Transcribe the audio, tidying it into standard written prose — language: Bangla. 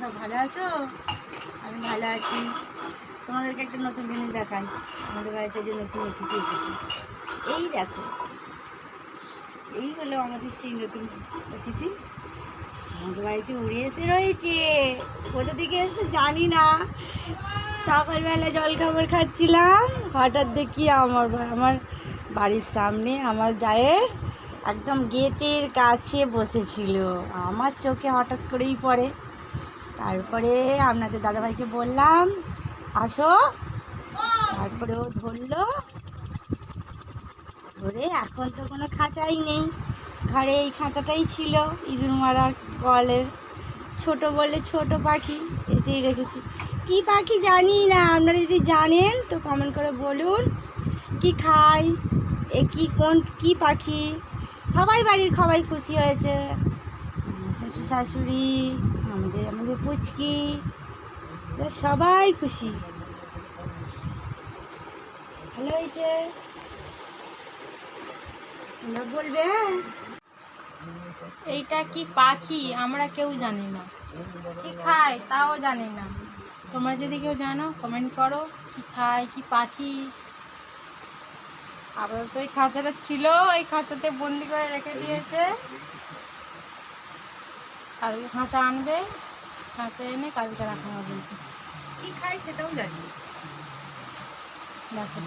সব ভালো আছো? আমি ভালো আছি। তোমাদেরকে একটা নতুন জিনিস দেখাই। আমাদের বাড়িতে যে নতুন অতিথি এসেছে, এই দেখো, এই হলো আমাদের সেই নতুন অতিথি। আমাদের বাড়িতে উড়ে এসে রয়েছে। কোথা থেকে এসে জানি না। সকালবেলা জলখাবার খাচ্ছিলাম, হঠাৎ দেখি আমার বাড়ির সামনে আমার জায়ের একদম গেটের কাছে বসেছিল। আমার চোখে হঠাৎ করেই পড়ে। তারপরে আপনাদের দাদাভাইকে বললাম আসো, তারপরে ও ধরলো, ধরে এখন তো কোনো খাঁচাই নেই ঘরে, এই খাঁচাটাই ছিল ইঁদুর মারার কলের, ছোট বলে ছোট পাখি, এতেই রেখেছি। কি পাখি জানি না, আপনারা যদি জানেন তো কমেন্ট করে বলুন। কি খাই, এ কি পাখি। সবাই বাড়ির সবাই খুশি হয়েছে, শ্বশুর শাশুড়ি, আমাদের পুচকি, সবাই খুশি। ভালো হয়েছে, তোমরা বলবে। এইটা কি পাখি আমরা কেউ জানি না, কি খায় তাও জানি না। তোমরা যদি কেউ জানো কমেন্ট করো, কি খায়, কি পাখি। আপাতত ওই খাঁচাটা ছিল, এই খাঁচাতে বন্দি করে রেখে দিয়েছে। কালকে খাঁচা আনবে, খাঁচা এনে কালকে রাখা হবে। কি খাই সেটাও জানি। দেখো